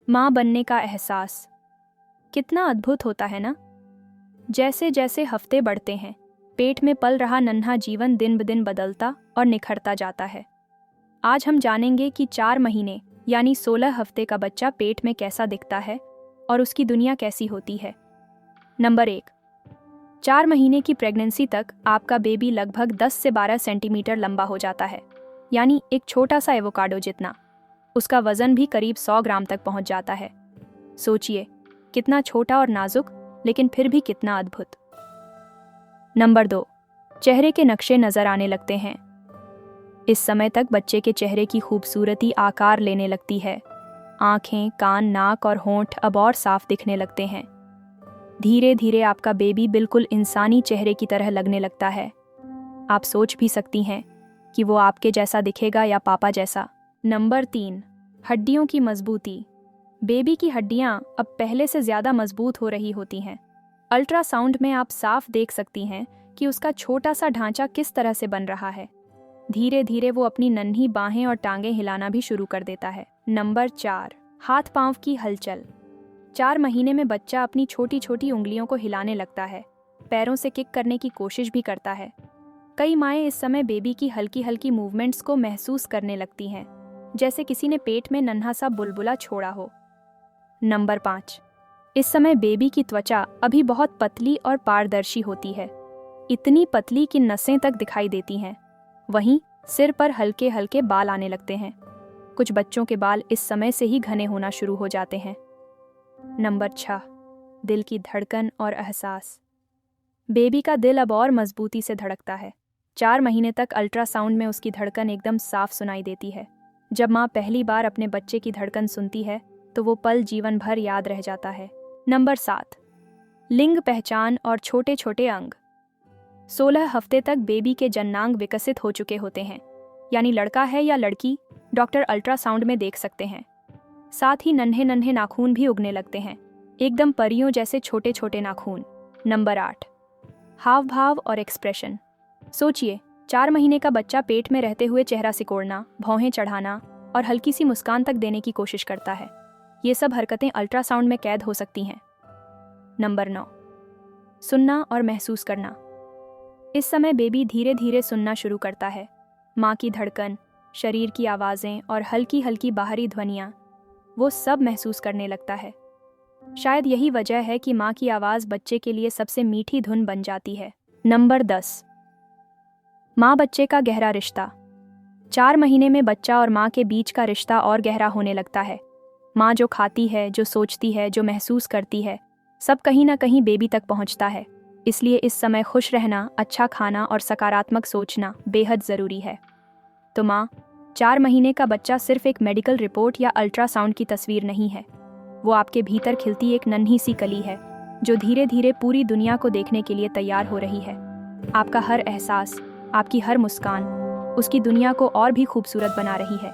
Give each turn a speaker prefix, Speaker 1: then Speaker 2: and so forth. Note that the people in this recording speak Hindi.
Speaker 1: माँ बनने का एहसास कितना अद्भुत होता है ना। जैसे जैसे हफ्ते बढ़ते हैं, पेट में पल रहा नन्हा जीवन दिन ब दिन बदलता और निखरता जाता है। आज हम जानेंगे कि 4 महीने यानी 16 हफ्ते का बच्चा पेट में कैसा दिखता है और उसकी दुनिया कैसी होती है। नंबर 1, 4 महीने की प्रेगनेंसी तक आपका बेबी लगभग 10 से 12 सेंटीमीटर लंबा हो जाता है, यानी एक छोटा सा एवोकाडो जितना। उसका वजन भी करीब 100 ग्राम तक पहुंच जाता है। सोचिए, कितना छोटा और नाजुक, लेकिन फिर भी कितना अद्भुत। नंबर 2, चेहरे के नक्शे नजर आने लगते हैं। इस समय तक बच्चे के चेहरे की खूबसूरती आकार लेने लगती है। आंखें, कान, नाक और होंठ अब और साफ दिखने लगते हैं। धीरे धीरे आपका बेबी बिल्कुल इंसानी चेहरे की तरह लगने लगता है। आप सोच भी सकती हैं कि वो आपके जैसा दिखेगा या पापा जैसा। नंबर 3, हड्डियों की मजबूती। बेबी की हड्डियां अब पहले से ज़्यादा मजबूत हो रही होती हैं। अल्ट्रासाउंड में आप साफ देख सकती हैं कि उसका छोटा सा ढांचा किस तरह से बन रहा है। धीरे धीरे वो अपनी नन्ही बाहें और टांगें हिलाना भी शुरू कर देता है। नंबर 4, हाथ पांव की हलचल। 4 महीने में बच्चा अपनी छोटी छोटी उंगलियों को हिलाने लगता है, पैरों से किक करने की कोशिश भी करता है। कई माएँ इस समय बेबी की हल्की हल्की मूवमेंट्स को महसूस करने लगती हैं, जैसे किसी ने पेट में नन्हा सा बुलबुला छोड़ा हो। नंबर 5, इस समय बेबी की त्वचा अभी बहुत पतली और पारदर्शी होती है, इतनी पतली कि नसें तक दिखाई देती हैं। वहीं सिर पर हल्के हल्के बाल आने लगते हैं। कुछ बच्चों के बाल इस समय से ही घने होना शुरू हो जाते हैं। नंबर 6, दिल की धड़कन और एहसास। बेबी का दिल अब और मजबूती से धड़कता है। 4 महीने तक अल्ट्रासाउंड में उसकी धड़कन एकदम साफ सुनाई देती है। जब माँ पहली बार अपने बच्चे की धड़कन सुनती है तो वो पल जीवन भर याद रह जाता है। नंबर 7, लिंग पहचान और छोटे छोटे अंग। 16 हफ्ते तक बेबी के जननांग विकसित हो चुके होते हैं, यानी लड़का है या लड़की डॉक्टर अल्ट्रासाउंड में देख सकते हैं। साथ ही नन्हे नन्हे नाखून भी उगने लगते हैं, एकदम परियों जैसे छोटे छोटे नाखून। नंबर 8, हाव भाव और एक्सप्रेशन। सोचिए, 4 महीने का बच्चा पेट में रहते हुए चेहरा सिकोड़ना, भौहें चढ़ाना और हल्की सी मुस्कान तक देने की कोशिश करता है। ये सब हरकतें अल्ट्रासाउंड में कैद हो सकती हैं। नंबर 9, सुनना और महसूस करना। इस समय बेबी धीरे धीरे सुनना शुरू करता है। माँ की धड़कन, शरीर की आवाज़ें और हल्की हल्की बाहरी ध्वनियाँ, वो सब महसूस करने लगता है। शायद यही वजह है कि माँ की आवाज़ बच्चे के लिए सबसे मीठी धुन बन जाती है। नंबर 10, माँ बच्चे का गहरा रिश्ता। 4 महीने में बच्चा और माँ के बीच का रिश्ता और गहरा होने लगता है। माँ जो खाती है, जो सोचती है, जो महसूस करती है, सब कहीं ना कहीं बेबी तक पहुँचता है। इसलिए इस समय खुश रहना, अच्छा खाना और सकारात्मक सोचना बेहद ज़रूरी है। तो माँ, 4 महीने का बच्चा सिर्फ एक मेडिकल रिपोर्ट या अल्ट्रासाउंड की तस्वीर नहीं है। वो आपके भीतर खिलती एक नन्ही सी कली है, जो धीरे धीरे पूरी दुनिया को देखने के लिए तैयार हो रही है। आपका हर एहसास, आपकी हर मुस्कान उसकी दुनिया को और भी खूबसूरत बना रही है।